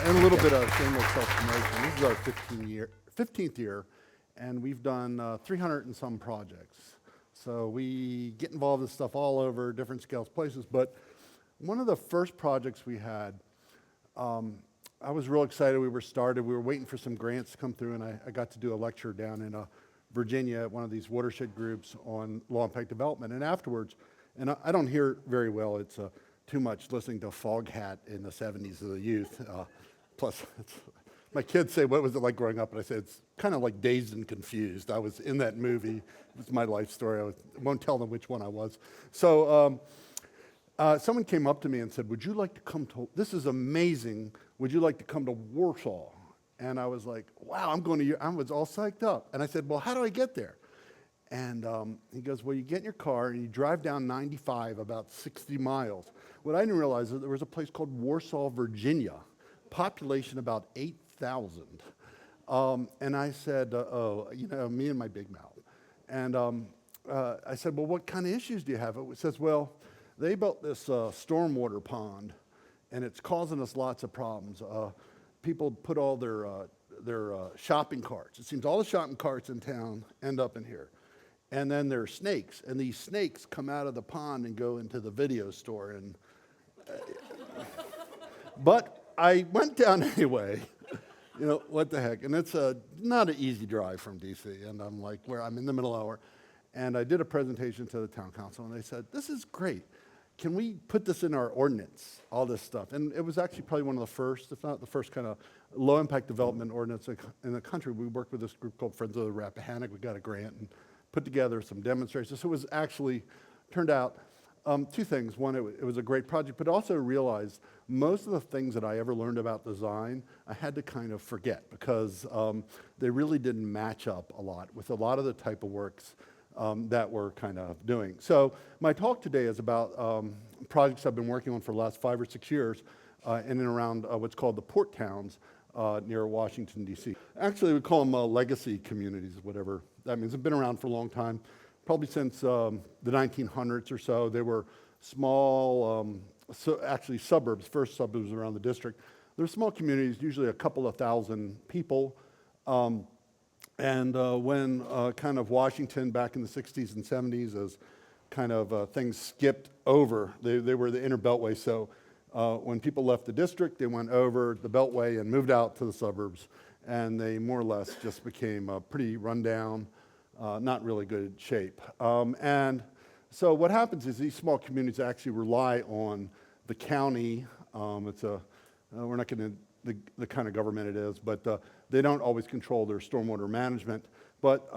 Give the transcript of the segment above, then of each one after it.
And a little bit of shameless self-promotion. This is our 15th year, and we've done 300 and some projects. So we get involved in stuff all over, different scales, places. But one of the first projects we had, I was real excited. We were waiting for some grants to come through, and I got to do a lecture down in Virginia at one of these watershed groups on law impact development. And afterwards, and I don't hear very well, it's too much listening to Foghat in the 70s of the youth. Plus, my kids say, what was it like growing up? And I said, it's kind of like Dazed and Confused. I was in that movie. It's my life story. I won't tell them which one I was. So someone came up to me and said, would you like to come to, this is amazing, would you like to come to Warsaw? And I was like, wow, I was all psyched up. And I said, well, how do I get there? And he goes, well, you get in your car and you drive down 95 about 60 miles. What I didn't realize is that there was a place called Warsaw, Virginia, population about 8,000. And I said, me and my big mouth. And I said, well, what kind of issues do you have? It says, well, they built this stormwater pond, and it's causing us lots of problems. People put all their shopping carts. It seems all the shopping carts in town end up in here. And then there are snakes, and these snakes come out of the pond and go into the video store. And but I went down anyway. What the heck? And it's not an easy drive from DC. And I'm like, I'm in the middle hour. And I did a presentation to the town council, and they said, this is great. Can we put this in our ordinance, all this stuff? And it was actually probably one of the first, if not the first kind of low impact development ordinance in the country. We worked with this group called Friends of the Rappahannock. We got a grant and put together some demonstrations. So it was actually, turned out, two things. One, it was a great project, but also realized most of the things that I ever learned about design, I had to kind of forget because they really didn't match up a lot with a lot of the type of works that we're kind of doing. So my talk today is about projects I've been working on for the last 5 or 6 years in and around what's called the port towns near Washington, D.C. Actually, we call them legacy communities, whatever that means. They've been around for a long time, probably since the 1900s or so. They were small, actually suburbs, first suburbs around the district. They're small communities, usually a couple of thousand people. And when kind of Washington back in the 60s and 70s, as kind of things skipped over, they were the inner beltway. So when people left the district, they went over the beltway and moved out to the suburbs. And they more or less just became pretty rundown, not really good shape. And so what happens is these small communities actually rely on the county. We're not going to, the kind of government it is, but they don't always control their stormwater management. But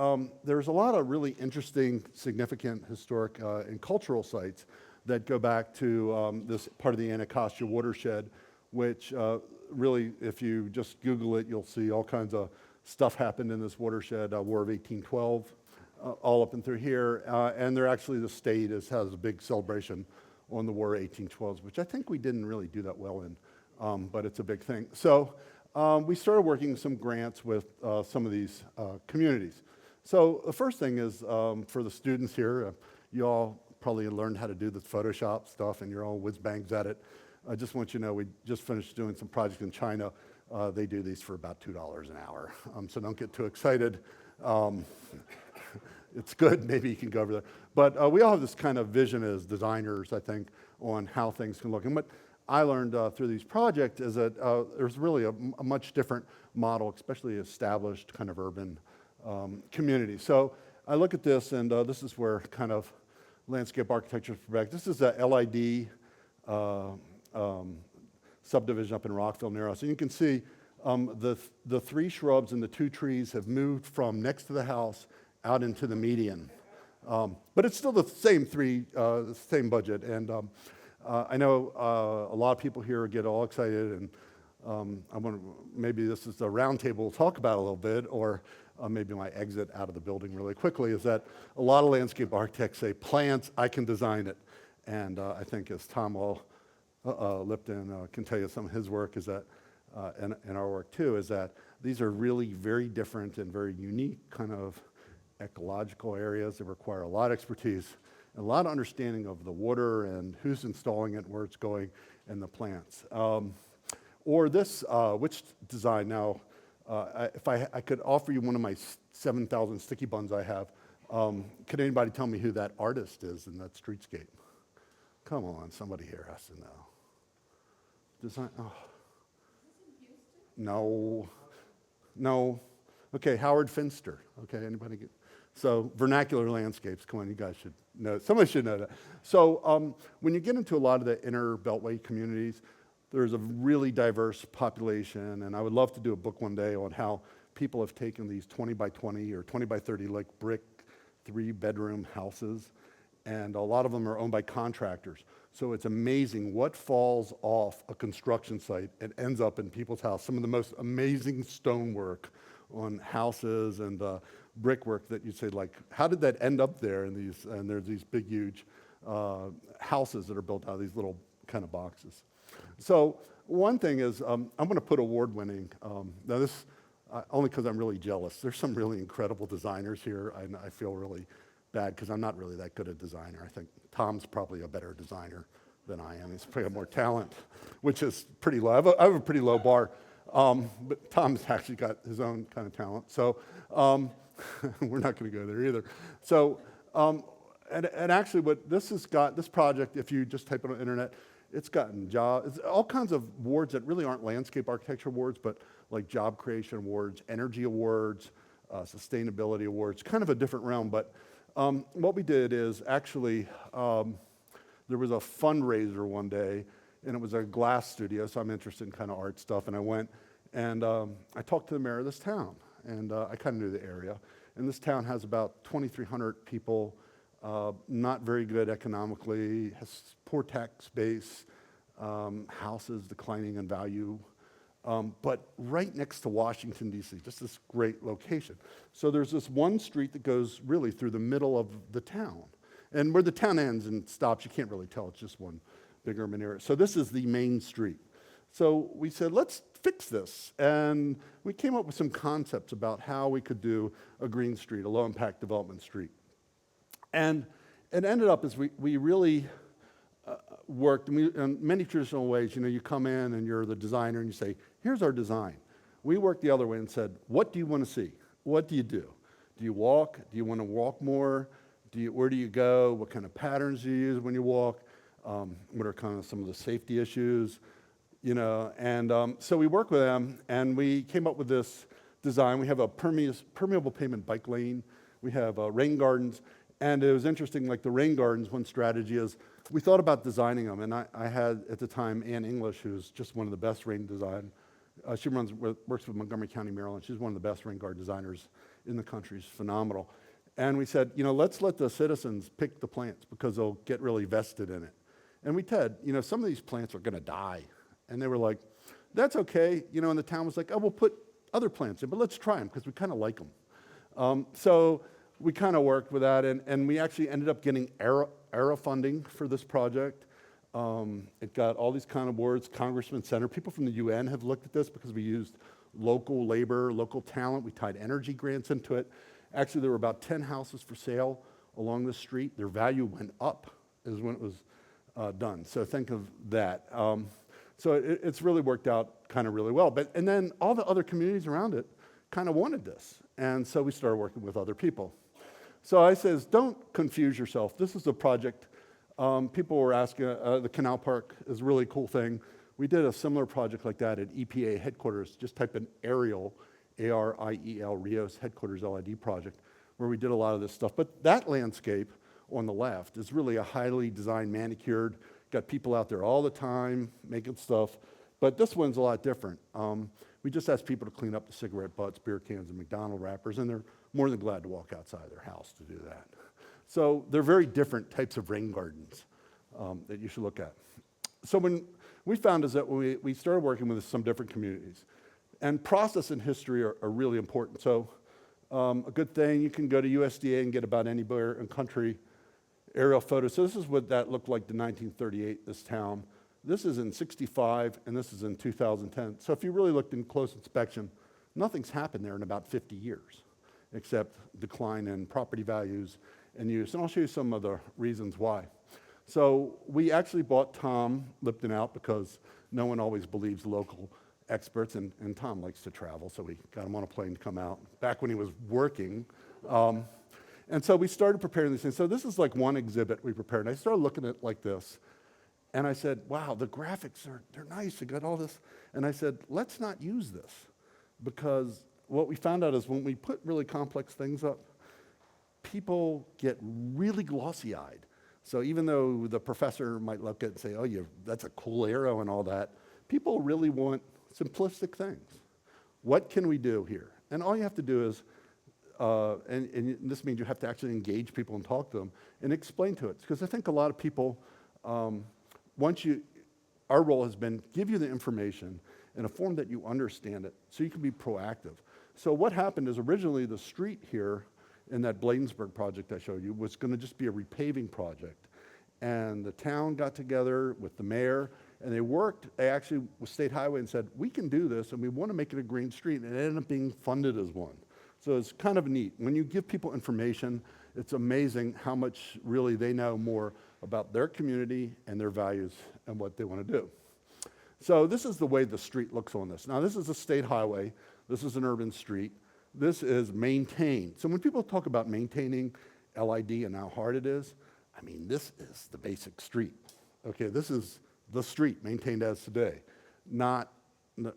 there's a lot of really interesting, significant historic and cultural sites that go back to this part of the Anacostia watershed, which really, if you just Google it, you'll see all kinds of stuff happened in this watershed, War of 1812, all up and through here. And they're actually, the state has a big celebration on the War of 1812, which I think we didn't really do that well in, but it's a big thing. So we started working some grants with some of these communities. So the first thing is for the students here, you all probably learned how to do the Photoshop stuff and you're all whiz-bangs at it. I just want you to know we just finished doing some projects in China. They do these for about $2 an hour, so don't get too excited. It's good, maybe you can go over there. But we all have this kind of vision as designers, I think, on how things can look. And what I learned through these projects is that there's really a much different model, especially established kind of urban communities. So I look at this, and this is where kind of landscape architecture is back. This is a LID subdivision up in Rockville near us. And you can see the 3 shrubs and the 2 trees have moved from next to the house out into the median. But it's still the same same budget. And I know a lot of people here get all excited, and maybe this is a round table to talk about a little bit, or maybe my exit out of the building really quickly, is that a lot of landscape architects say, plants, I can design it. And I think as Tom Lipton can tell you some of his work is that, and our work too, is that these are really very different and very unique kind of ecological areas that require a lot of expertise, and a lot of understanding of the water and who's installing it, where it's going, and the plants. Or this, which design now, if I could offer you one of my 7,000 sticky buns I have, could anybody tell me who that artist is in that streetscape? Come on, somebody here has to know. Design, oh. No. Okay, Howard Finster. Okay, anybody get? So vernacular landscapes, come on, you guys should know. Somebody should know that. So when you get into a lot of the inner Beltway communities, there's a really diverse population, and I would love to do a book one day on how people have taken these 20 by 20 or 20 by 30 like brick 3-bedroom houses, and a lot of them are owned by contractors. So it's amazing what falls off a construction site and ends up in people's house. Some of the most amazing stonework on houses and brickwork that you say, like, how did that end up there? And there's these big, huge houses that are built out of these little kind of boxes. So one thing is, I'm going to put award-winning. Now this, only because I'm really jealous. There's some really incredible designers here. I feel really bad because I'm not really that good a designer. I think Tom's probably a better designer than I am. He's probably got more talent, which is pretty low. I have a pretty low bar, but Tom's actually got his own kind of talent. So we're not going to go there either. So and actually, what this has got, this project, if you just type it on the internet, it's gotten it's all kinds of awards that really aren't landscape architecture awards, but like job creation awards, energy awards, sustainability awards, kind of a different realm. But what we did is actually, there was a fundraiser one day, and it was a glass studio, so I'm interested in kind of art stuff, and I went, and I talked to the mayor of this town, and I kind of knew the area. And this town has about 2,300 people, not very good economically, has poor tax base, houses declining in value, but right next to Washington, D.C., just this great location. So there's this one street that goes really through the middle of the town. And where the town ends and stops, you can't really tell. It's just one big urban area. So this is the main street. So we said, let's fix this. And we came up with some concepts about how we could do a green street, a low-impact development street. And it ended up as we really worked in many traditional ways. You know, you come in and you're the designer and you say, here's our design. We worked the other way and said, what do you want to see? What do you do? Do you walk? Do you want to walk more? Where do you go? What kind of patterns do you use when you walk? What are kind of some of the safety issues? You know, and so we worked with them and we came up with this design. We have a permeable pavement bike lane. We have rain gardens. And it was interesting, like the rain gardens, one strategy is we thought about designing them. And I had, at the time, Ann English, who's just one of the best rain design. She works with Montgomery County, Maryland. She's one of the best rain garden designers in the country. She's phenomenal. And we said, you know, let's let the citizens pick the plants because they'll get really vested in it. And we said, you know, some of these plants are going to die. And they were like, that's okay. You know, and the town was like, oh, we'll put other plants in, but let's try them because we kind of like them. So we kind of worked with that, and we actually ended up getting ERA funding for this project. It got all these kind of awards, Congressman Center. People from the UN have looked at this because we used local labor, local talent. We tied energy grants into it. Actually, there were about 10 houses for sale along the street. Their value went up is when it was done. So think of that. So it's really worked out kind of really well. And then all the other communities around it kind of wanted this. And so we started working with other people. So I says, don't confuse yourself. This is a project. People were asking, the Canal Park is a really cool thing. We did a similar project like that at EPA headquarters. Just type in Ariel, A-R-I-E-L, Rios Headquarters LID project, where we did a lot of this stuff. But that landscape on the left is really a highly designed, manicured, got people out there all the time making stuff. But this one's a lot different. We just asked people to clean up the cigarette butts, beer cans, and McDonald's wrappers, and they're more than glad to walk outside their house to do that. So they're very different types of rain gardens that you should look at. So when we found is that when we started working with some different communities, and process and history are really important. So a good thing, you can go to USDA and get about anywhere in country aerial photos. So this is what that looked like in 1938, this town. This is in 65, and this is in 2010. So if you really looked in close inspection, nothing's happened there in about 50 years, except decline in property values and use. And I'll show you some of the reasons why. So we actually bought Tom Lipton out because no one always believes local. experts, and Tom likes to travel, so we got him on a plane to come out, back when he was working. And so we started preparing these things. So this is like one exhibit we prepared. And I started looking at it like this, and I said, wow, the graphics they're nice, they got all this. And I said, let's not use this, because what we found out is when we put really complex things up, people get really glossy-eyed. So even though the professor might look at it and say, oh, that's a cool arrow and all that, people really want simplistic things. What can we do here? And all you have to do is, and this means you have to actually engage people and talk to them and explain to it. Because I think a lot of people, our role has been give you the information in a form that you understand it so you can be proactive. So what happened is originally the street here in that Bladensburg project I showed you was going to just be a repaving project. And the town got together with the mayor, and they actually with State Highway and said, we can do this, and we want to make it a green street, and it ended up being funded as one. So it's kind of neat. When you give people information, it's amazing how much really they know more about their community and their values and what they want to do. So this is the way the street looks on this. Now this is a state highway. This is an urban street. This is maintained. So when people talk about maintaining LID and how hard it is, I mean, this is the basic street. Okay, this is the street maintained as today. Not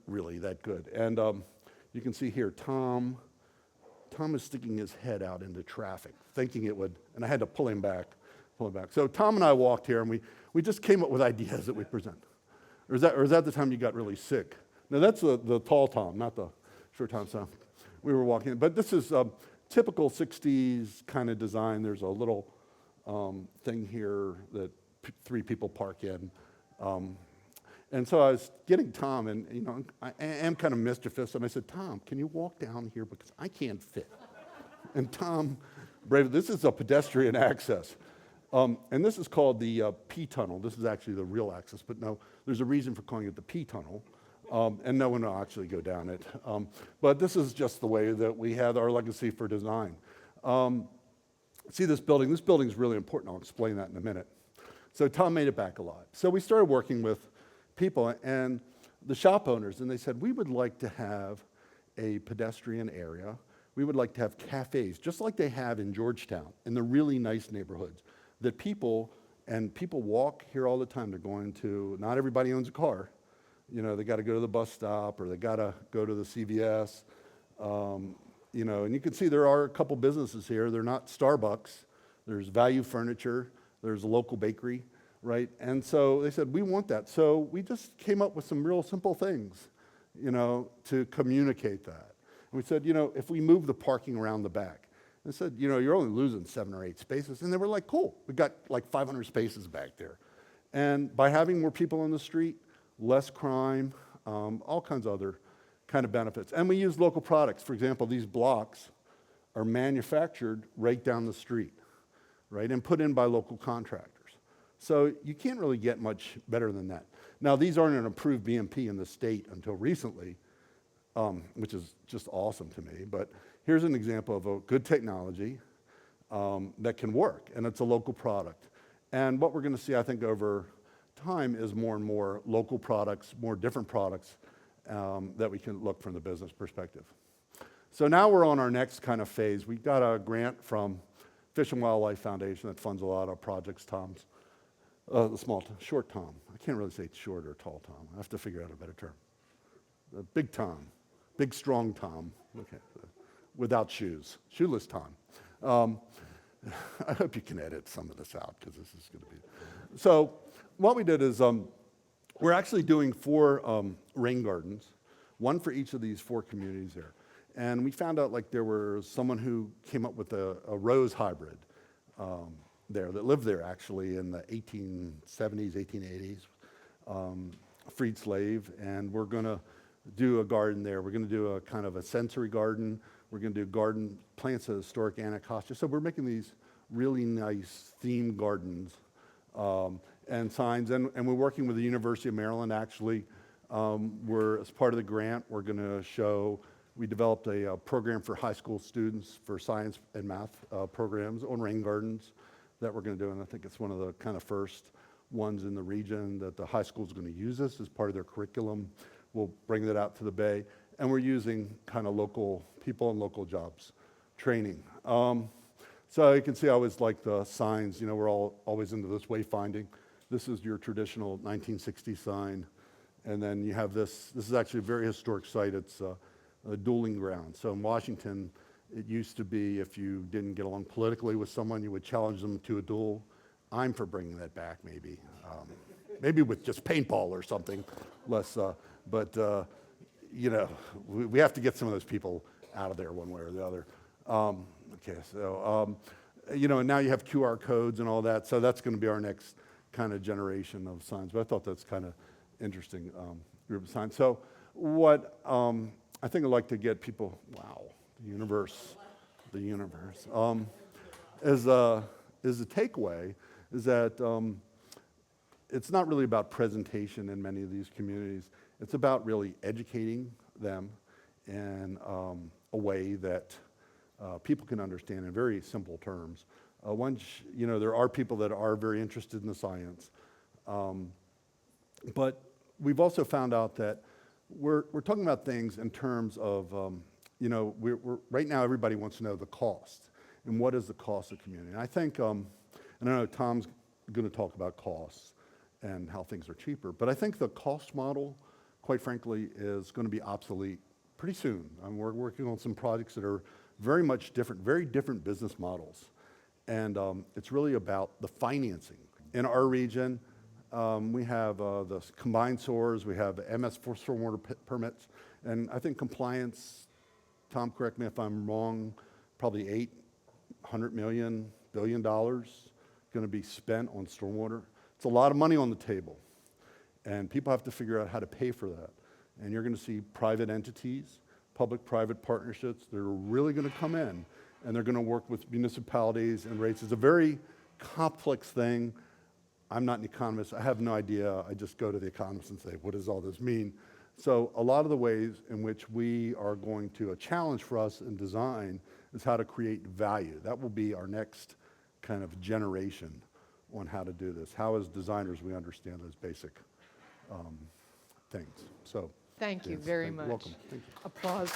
really that good. And you can see here, Tom is sticking his head out into traffic, thinking it would, and I had to pull him back. So Tom and I walked here, and we just came up with ideas that we present. Or is that the time you got really sick? No, that's the tall Tom, not the short Tom. So we were walking, but this is typical 60s kind of design. There's a little thing here that three people park in. And so I was getting Tom, and I am kind of mischievous, and I said, Tom, can you walk down here because I can't fit? And Tom, this is a pedestrian access. And this is called the P tunnel. This is actually the real access, but no, there's a reason for calling it the P tunnel. And no one will actually go down it. But this is just the way that we had our legacy for design. See this building? This building is really important. I'll explain that in a minute. So Tom made it back a lot. So we started working with people and the shop owners, and they said, we would like to have a pedestrian area. We would like to have cafes, just like they have in Georgetown, in the really nice neighborhoods, that people walk here all the time. They're going to, not everybody owns a car. They got to go to the bus stop, or they got to go to the CVS. And you can see there are a couple businesses here. They're not Starbucks. There's Value Furniture. There's a local bakery, right? And so they said, we want that. So we just came up with some real simple things, to communicate that. And we said, if we move the parking around the back. And said, you're only losing 7 or 8 spaces. And they were like, cool. We got like 500 spaces back there. And by having more people on the street, less crime, all kinds of other kind of benefits. And we use local products. For example, these blocks are manufactured right down the street, right, and put in by local contractors. So you can't really get much better than that. Now, these aren't an approved BMP in the state until recently, which is just awesome to me. But here's an example of a good technology that can work, and it's a local product. And what we're going to see, I think, over time is more and more local products, more different products that we can look from the business perspective. So now we're on our next kind of phase. We got a grant from Fish and Wildlife Foundation that funds a lot of projects, Tom's. Short Tom. I can't really say short or tall Tom. I have to figure out a better term. Big Tom. Big, strong Tom. Okay. Without shoes. Shoeless Tom. I hope you can edit some of this out, because this is going to be... So what we did is we're actually doing 4 rain gardens, one for each of these 4 communities there. And we found out there was someone who came up with a rose hybrid there that lived there actually in the 1870s, 1880s, freed slave. And we're going to do a garden there. We're going to do a kind of a sensory garden. We're going to do garden plants of historic Anacostia. So we're making these really nice themed gardens and signs. And we're working with the University of Maryland, actually. As part of the grant, we're going to show, we developed a program for high school students for science and math programs on rain gardens that we're going to do. And I think it's one of the kind of first ones in the region that the high school is going to use this as part of their curriculum. we'll bring that out to the bay. And we're using kind of local people and local jobs training. So you can see I always like the signs. You know, we're always into this wayfinding. This is your traditional 1960 sign. And then you have this. This is actually a very historic site. It's a dueling ground. So in Washington, it used to be if you didn't get along politically with someone, you would challenge them to a duel. I'm for bringing that back, maybe. Maybe with just paintball or something less. But you know, we have to get some of those people out of there one way or the other. Okay, so, you know, and now you have QR codes and all that, so that's going to be our next kind of generation of signs. But I thought that's kind of interesting group of signs. So what I think I'd like to get people, wow, the universe, is a takeaway is that it's not really about presentation in many of these communities. It's about really educating them in a way that people can understand in very simple terms. Once, you know, there are people that are very interested in the science, but we've also found out that we're talking about things in terms of, you know, we're right now everybody wants to know the cost and what is the cost of community. And I think, and I know Tom's going to talk about costs and how things are cheaper, but I think the cost model, quite frankly, is going to be obsolete pretty soon. We're working on some projects that are very much different, very different business models. And it's really about the financing. In our region, we have the combined SOARs, we have MS4 stormwater permits, and I think compliance, Tom, correct me if I'm wrong, probably $800 billion going to be spent on stormwater. It's a lot of money on the table, and people have to figure out how to pay for that. And you're going to see private entities, public-private partnerships that are really going to come in, and they're going to work with municipalities and rates. It's a very complex thing. I'm not an economist. I have no idea. I just go to the economists and say, what does all this mean? So a lot of the ways in which we are going to, a challenge for us in design is how to create value. That will be our next kind of generation on how to do this. How as designers we understand those basic things. So thank you very much. You're welcome. Thank you. Applause.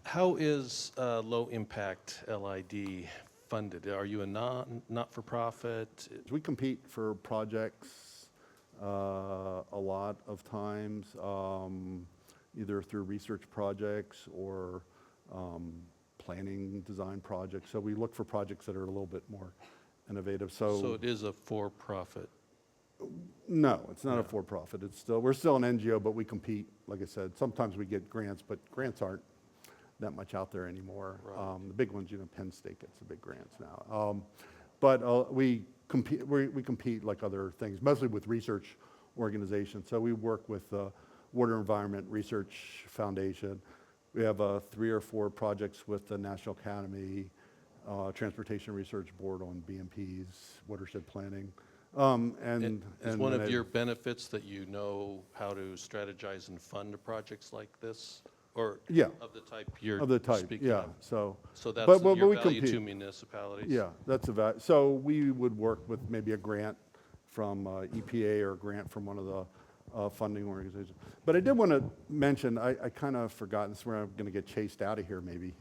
How is low impact LID funded? Are you a not-for-profit? We compete for projects a lot of times, either through research projects or planning design projects. So we look for projects that are a little bit more innovative. So it is a for-profit? No, it's not a for-profit. We're still an NGO, but we compete. Like I said, sometimes we get grants, but grants aren't that much out there anymore. Right. The big ones, you know, Penn State gets the big grants now. But we compete. We compete like other things, mostly with research organizations. So we work with the Water Environment Research Foundation. We have 3 or 4 projects with the National Academy, Transportation Research Board on BMPs, watershed planning. And is one of your benefits that you know how to strategize and fund projects like this? Or yeah, of the type you're of the type, speaking yeah. of? So that's but your we value compete. to municipalities? Yeah, that's a value. So we would work with maybe a grant from EPA or a grant from one of the funding organizations. But I did want to mention, I kind of forgot, this is where I'm going to get chased out of here maybe.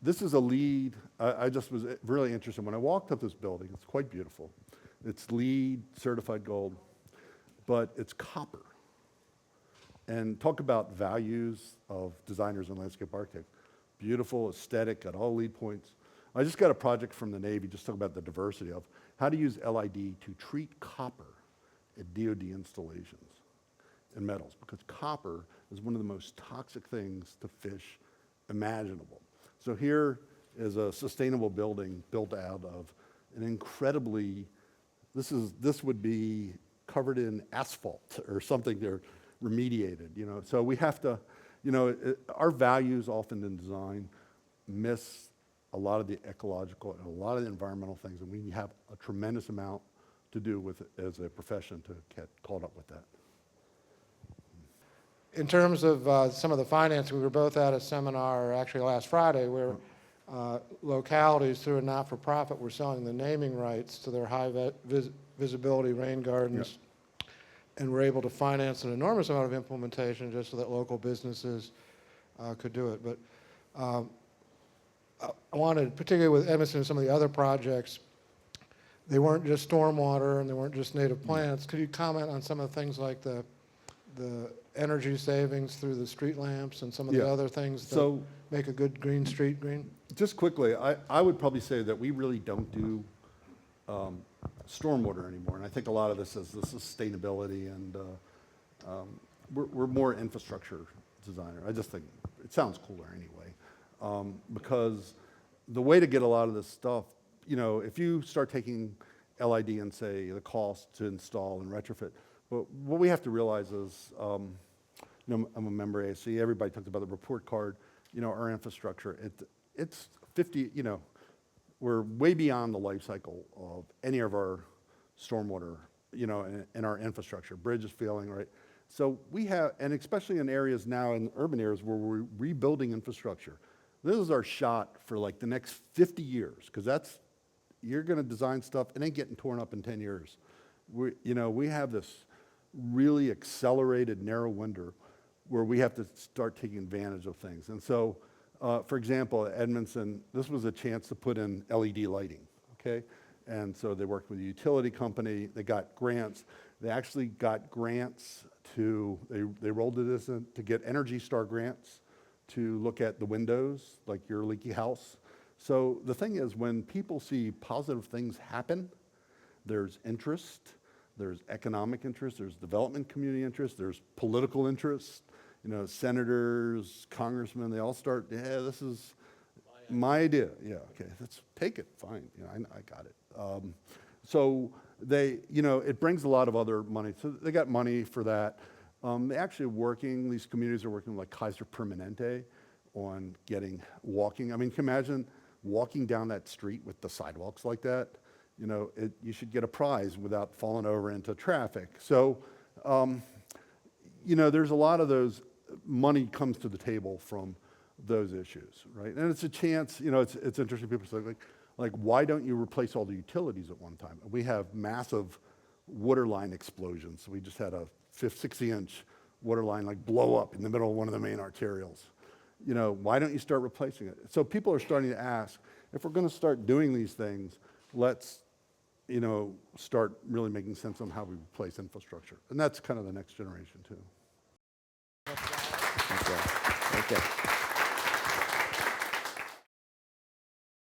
This is a LEED. I just was really interested. When I walked up this building, it's quite beautiful. It's LEED certified gold, but it's copper. And talk about values of designers and landscape architects. Beautiful, aesthetic, got all LEED points. I just got a project from the Navy, just talking about the diversity of how to use LID to treat copper at DoD installations and metals, because copper is one of the most toxic things to fish imaginable. So here is a sustainable building built out of an incredibly, this would be covered in asphalt or something there, remediated, you know. So we have to, you know, our values often in design miss a lot of the ecological and a lot of the environmental things, and we have a tremendous amount to do with it as a profession to get caught up with that. In terms of some of the financing, we were both at a seminar actually last Friday where localities through a not-for-profit were selling the naming rights to their high visibility rain gardens and we're able to finance an enormous amount of implementation just so that local businesses could do it. But I wanted, particularly with Edmiston and some of the other projects, they weren't just stormwater and they weren't just native plants. Could you comment on some of the things like the energy savings through the street lamps and some of the Yeah. other things that So- make a good green street green? Just quickly, I would probably say that we really don't do stormwater anymore, and I think a lot of this is the sustainability, and we're more infrastructure designer. I just think it sounds cooler anyway, because the way to get a lot of this stuff, you know, if you start taking LID and say the cost to install and retrofit, but what we have to realize is, you know, I'm a member of ASC. Everybody talks about the report card. You know, our infrastructure, it's 50. You know, we're way beyond the life cycle of any of our stormwater, you know, in our infrastructure. Bridge is failing, right? So we have, and especially in areas now, in urban areas where we're rebuilding infrastructure, this is our shot for like the next 50 years, because that's, you're gonna design stuff, it ain't getting torn up in 10 years. You know, we have this really accelerated narrow window where we have to start taking advantage of things. And so, for example, at Edmondson, this was a chance to put in LED lighting, okay? And so they worked with a utility company, they got grants. They actually got grants to, they rolled this in to get Energy Star grants to look at the windows, like your leaky house. So the thing is, when people see positive things happen, there's interest, there's economic interest, there's development community interest, there's political interest. You know, senators, congressmen, they all start, yeah, this is my idea. Yeah, okay, let's take it, fine, you know, I got it. So they, you know, it brings a lot of other money. So they got money for that. They actually working, these communities are working like Kaiser Permanente on getting walking. I mean, can you imagine walking down that street with the sidewalks like that? You know, you should get a prize without falling over into traffic. So, you know, there's a lot of those, money comes to the table from those issues, right? And it's a chance, you know, it's interesting, people say, like, why don't you replace all the utilities at one time? We have massive water line explosions. We just had a 60-inch water line like blow up in the middle of one of the main arterials. You know, why don't you start replacing it? So people are starting to ask, if we're gonna start doing these things, let's, you know, start really making sense on how we replace infrastructure. And that's kind of the next generation too. Okay.